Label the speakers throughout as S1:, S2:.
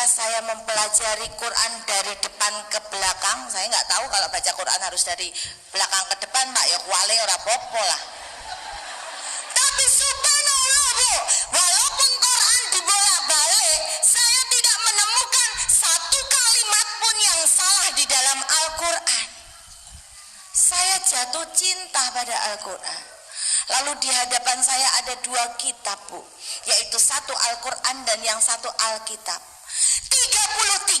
S1: ketika saya mempelajari Quran dari depan ke belakang, saya nggak tahu kalau baca Quran harus dari belakang ke depan, Pak, ya kuali ora popo lah. Tapi subhanallah, Bu, walaupun Quran dibolak-balik, saya tidak menemukan satu kalimat pun yang salah di dalam Al-Quran. Saya jatuh cinta pada Al-Quran. Lalu di hadapan saya ada dua kitab, Bu, yaitu satu Al-Quran dan yang satu Alkitab. 33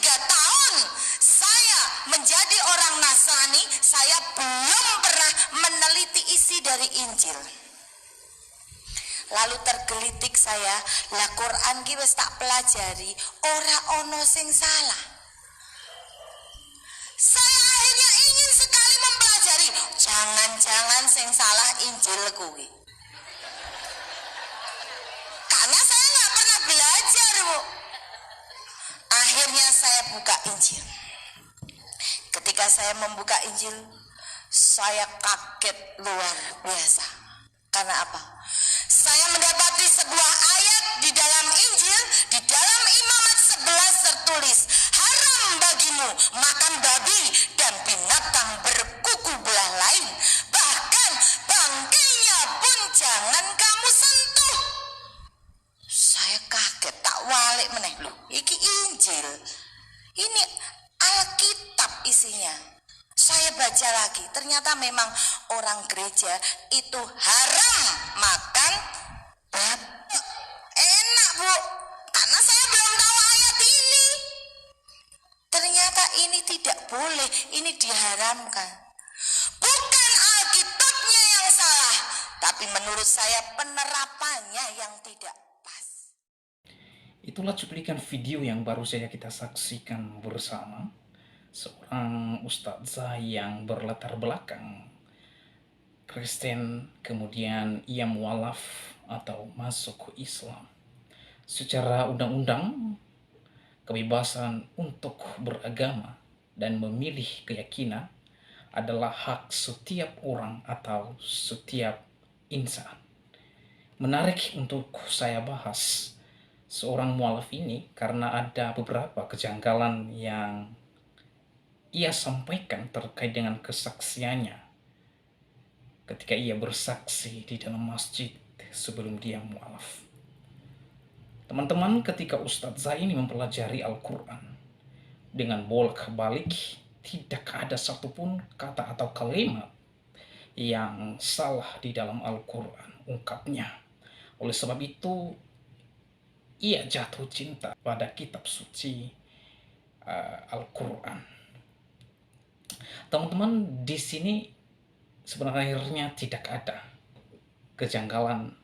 S1: tahun saya menjadi orang Nasrani, saya belum pernah meneliti isi dari Injil. Lalu tergelitik saya, lah Quran ki wis tak pelajari, ora ono sing salah. Saya akhirnya ingin sekali mempelajari, jangan-jangan sing salah Injil kuwi. Karena saya nggak pernah belajar, Bu. Akhirnya saya buka Injil. Ketika saya membuka Injil, saya kaget luar biasa. Karena apa? Saya mendapati sebuah ayat di dalam Injil, di dalam Imamat 11 tertulis, haram bagimu makan babi dan binatang berkuku belah lain, bahkan bangkainya pun jangan kamu sentuh. Saya kaget, tak walik meneh, loh, iki Injil, ini Alkitab isinya. Saya baca lagi, ternyata memang orang gereja itu haram makan babi. Enak, Bu, karena saya belum tahu ayat ini. Ternyata ini tidak boleh, ini diharamkan. Bukan Alkitabnya yang salah, tapi menurut saya penerapannya yang tidak pas.
S2: Itulah cuplikan video yang baru saja kita saksikan bersama. Seorang ustazah yang berlatar belakang Kristen, kemudian ia mualaf atau masuk ke Islam. Secara undang-undang, kebebasan untuk beragama dan memilih keyakinan adalah hak setiap orang atau setiap insan. Menarik untuk saya bahas seorang mualaf ini karena ada beberapa kejanggalan yang ia sampaikan terkait dengan kesaksiannya ketika ia bersaksi di dalam masjid sebelum dia mualaf. Teman-teman, ketika ustazah ini mempelajari Al-Quran dengan bolak-balik, tidak ada satupun kata atau kalimat yang salah di dalam Al-Quran ungkapnya. Oleh sebab itu, ia jatuh cinta pada kitab suci Al-Quran. Teman-teman, di sini sebenarnya tidak ada kejanggalan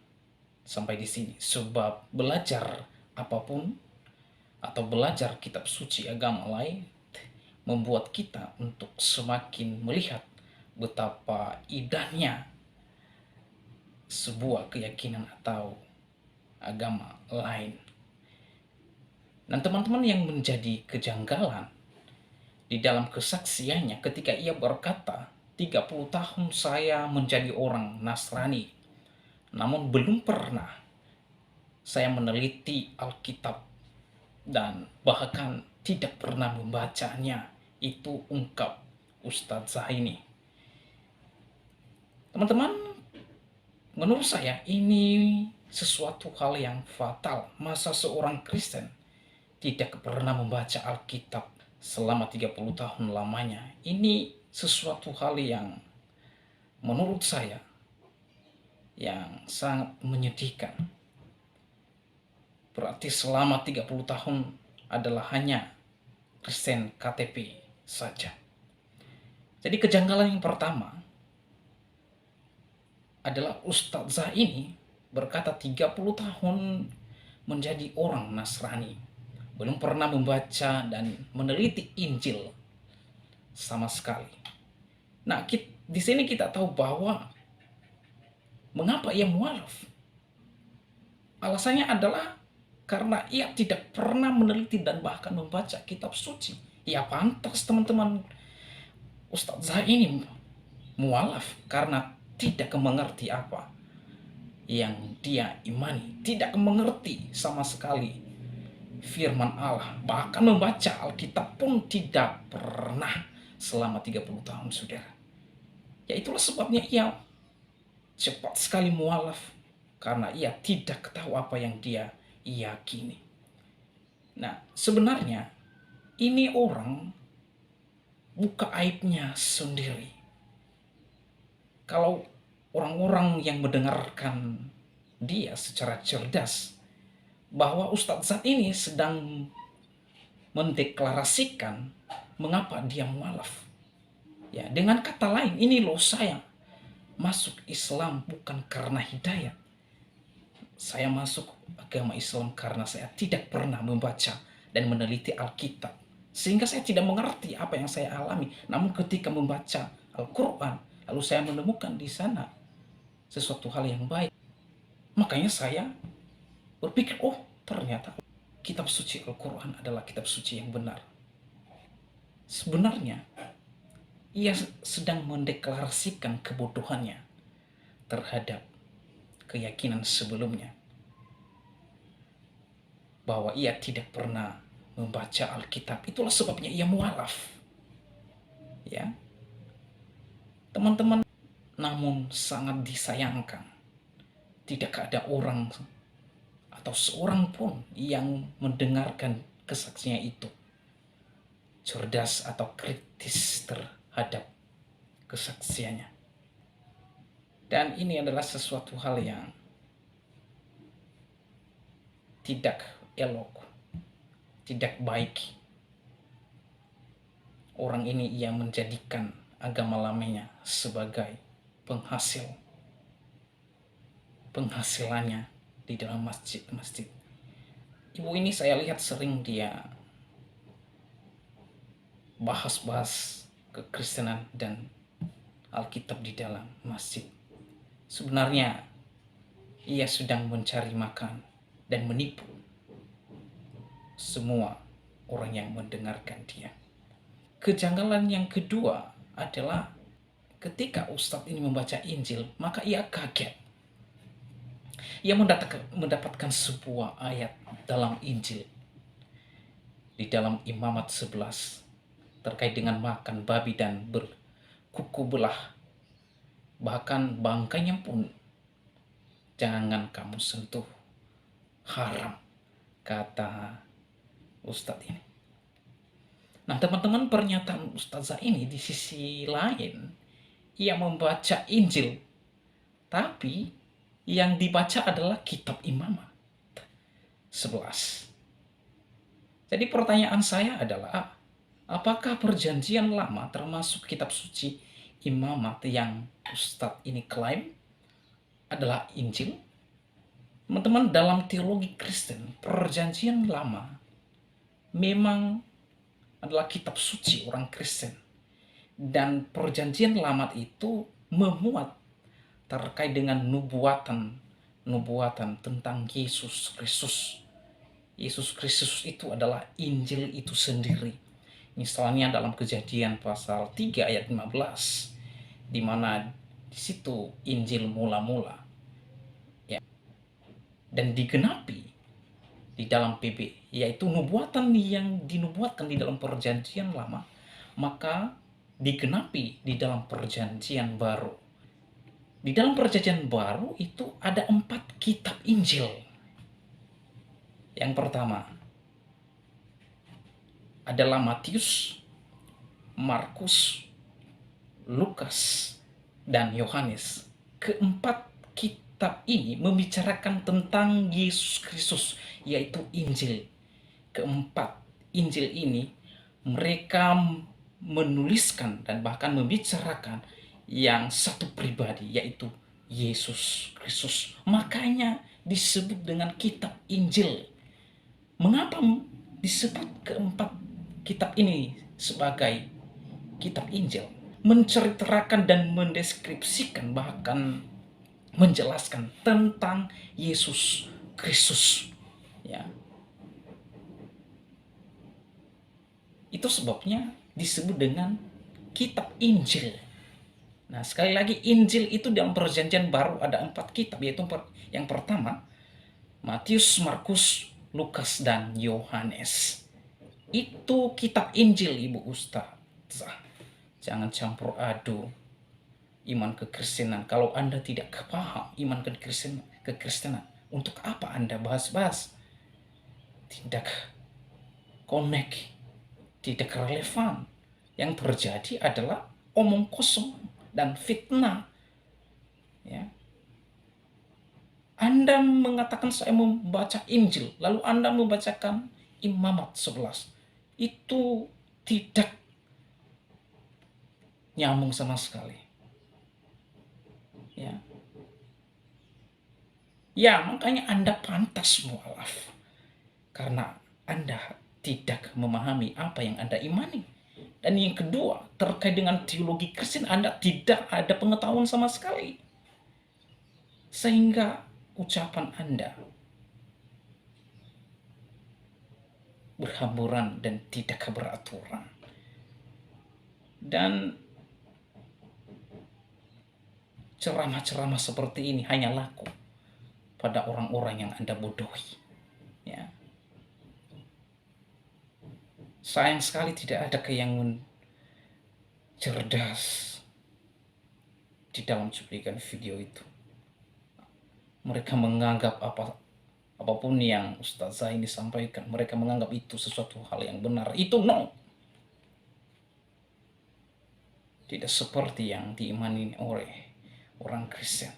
S2: sampai di sini, sebab belajar apapun atau belajar kitab suci agama lain membuat kita untuk semakin melihat betapa indahnya sebuah keyakinan atau agama lain. Dan teman-teman, yang menjadi kejanggalan di dalam kesaksiannya ketika ia berkata, 30 tahun saya menjadi orang Nasrani, namun belum pernah saya meneliti Alkitab dan bahkan tidak pernah membacanya. Itu ungkap ustazah ini. Teman-teman, menurut saya ini sesuatu hal yang fatal. Masa seorang Kristen tidak pernah membaca Alkitab selama 30 tahun lamanya? Ini sesuatu hal yang menurut saya yang sangat menyedihkan. Berarti selama 30 tahun adalah hanya Kristen KTP saja. Jadi kejanggalan yang pertama adalah ustazah ini berkata 30 tahun menjadi orang Nasrani, belum pernah membaca dan meneliti Injil sama sekali. Nah, di sini kita tahu bahwa mengapa ia mualaf. Alasannya adalah karena ia tidak pernah meneliti dan bahkan membaca kitab suci. Ya pantas teman-teman, ustazah ini mualaf karena tidak mengerti apa yang dia imani, tidak mengerti sama sekali firman Allah, bahkan membaca Alkitab pun tidak pernah selama 30 tahun, saudara. Ya itulah sebabnya ia cepat sekali mualaf, karena ia tidak tahu apa yang dia yakini. Nah, sebenarnya ini orang buka aibnya sendiri. Kalau orang-orang yang mendengarkan dia secara cerdas bahwa Ustadz saat ini sedang mendeklarasikan mengapa dia mualaf. Ya, dengan kata lain, ini loh saya masuk Islam bukan karena hidayah. Saya masuk agama Islam karena saya tidak pernah membaca dan meneliti Alkitab. Sehingga saya tidak mengerti apa yang saya alami. Namun ketika membaca Al-Quran, lalu saya menemukan di sana sesuatu hal yang baik. Makanya saya berpikir, oh ternyata kitab suci Al-Quran adalah kitab suci yang benar. Sebenarnya, ia sedang mendeklarasikan kebodohannya terhadap keyakinan sebelumnya. Bahwa ia tidak pernah membaca Alkitab. Itulah sebabnya ia mualaf. Ya. Teman-teman, namun sangat disayangkan. Tidak ada orang atau seorang pun yang mendengarkan kesaksiannya itu cerdas atau kritis terhadap kesaksiannya. Dan ini adalah sesuatu hal yang tidak elok, tidak baik. Orang ini ia menjadikan agama lamanya sebagai penghasilannya di dalam masjid-masjid. Ibu ini saya lihat sering dia bahas-bahas kekristenan dan Alkitab di dalam masjid. Sebenarnya ia sedang mencari makan dan menipu semua orang yang mendengarkan dia. Kejanggalan yang kedua adalah ketika Ustadz ini membaca Injil, maka ia kaget. Ia mendapatkan sebuah ayat dalam Injil di dalam Imamat 11 terkait dengan makan babi dan berkuku belah. Bahkan bangkainya pun jangan kamu sentuh, haram, kata Ustadz ini. Nah teman-teman, pernyataan Ustazah ini di sisi lain, ia membaca Injil, tapi yang dibaca adalah kitab Imamat 11. Jadi pertanyaan saya adalah, apakah perjanjian lama termasuk kitab suci Imamat yang Ustadz ini klaim adalah Injil? Teman-teman, dalam teologi Kristen, perjanjian lama memang adalah kitab suci orang Kristen. Dan perjanjian lama itu memuat terkait dengan nubuatan tentang Yesus Kristus. Yesus Kristus itu adalah Injil itu sendiri. Misalnya dalam Kejadian pasal 3 ayat 15, di mana di situ Injil mula-mula, ya, dan digenapi di dalam PB, yaitu nubuatan yang dinubuatkan di dalam perjanjian lama, maka digenapi di dalam perjanjian baru. Di dalam perjanjian baru itu ada 4 kitab Injil. Yang pertama adalah Matius, Markus, Lukas, dan Yohanes. Keempat kitab ini membicarakan tentang Yesus Kristus, yaitu Injil. Keempat Injil ini mereka menuliskan dan bahkan membicarakan yang satu pribadi, yaitu Yesus Kristus. Makanya disebut dengan kitab Injil. Mengapa disebut keempat kitab ini sebagai kitab Injil? Menceritakan dan mendeskripsikan, bahkan menjelaskan tentang Yesus Kristus. Ya. Itu sebabnya disebut dengan kitab Injil. Nah, sekali lagi, Injil itu dalam perjanjian baru ada 4 kitab, yaitu yang pertama Matius, Markus, Lukas dan Yohanes. Itu kitab Injil, Ibu Ustazah. Jangan campur aduk iman kekristenan. Kalau Anda tidak paham iman kekristenan, untuk apa Anda bahas-bahas? Tidak connect, tidak relevan. Yang terjadi adalah omong kosong dan fitnah. Ya. Anda mengatakan saya membaca Injil, lalu Anda membacakan Imamat 11. Itu tidak nyambung sama sekali. Ya. Ya, makanya Anda pantas mualaf. Karena Anda tidak memahami apa yang Anda imani. Dan yang kedua, terkait dengan teologi Kristen, Anda tidak ada pengetahuan sama sekali. Sehingga ucapan Anda berhamburan dan tidak beraturan. Dan ceramah-ceramah seperti ini hanya laku pada orang-orang yang Anda bodohi. Ya. Sayang sekali tidak ada yang cerdas di dalam cuplikan video itu. Mereka menganggap apapun yang Ustazah ini sampaikan, mereka menganggap itu sesuatu hal yang benar. Itu no. Tidak seperti yang diimani oleh orang Kristen.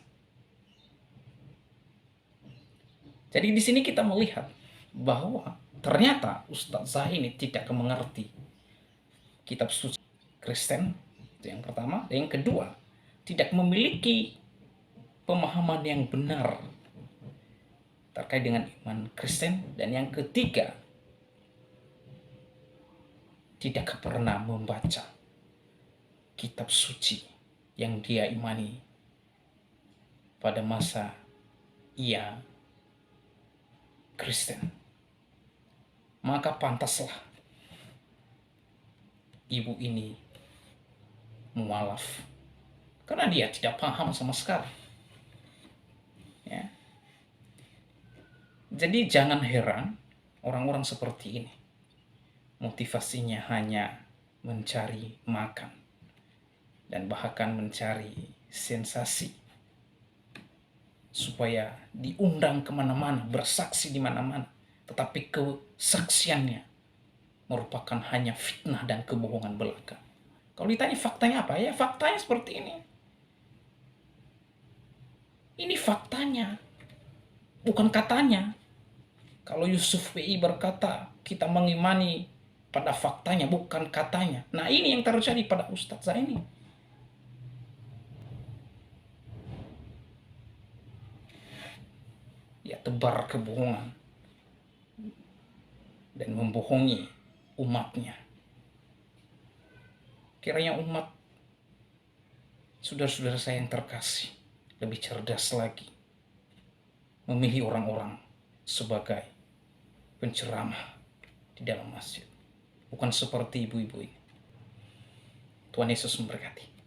S2: Jadi di sini kita melihat bahwa ternyata Ustazah ini tidak mengerti kitab suci Kristen, itu yang pertama. Dan yang kedua, tidak memiliki pemahaman yang benar terkait dengan iman Kristen. Dan yang ketiga, tidak pernah membaca kitab suci yang dia imani pada masa ia Kristen. Maka pantaslah ibu ini mualaf, karena dia tidak paham sama sekali. Ya. Jadi jangan heran orang-orang seperti ini motivasinya hanya mencari makan dan bahkan mencari sensasi supaya diundang kemana-mana, bersaksi di mana-mana, tetapi kesaksiannya merupakan hanya fitnah dan kebohongan belaka. Kalau ditanya faktanya apa? Ya faktanya seperti ini. Ini faktanya, bukan katanya. Kalau Yusuf PI berkata kita mengimani pada faktanya, bukan katanya. Nah ini yang terjadi pada Ustazah ini. Ya tebar kebohongan dan membohongi umatnya. Kiranya umat, saudara-saudara saya yang terkasih, lebih cerdas lagi memilih orang-orang sebagai penceramah di dalam masjid, bukan seperti ibu-ibu ini. Tuhan Yesus memberkati.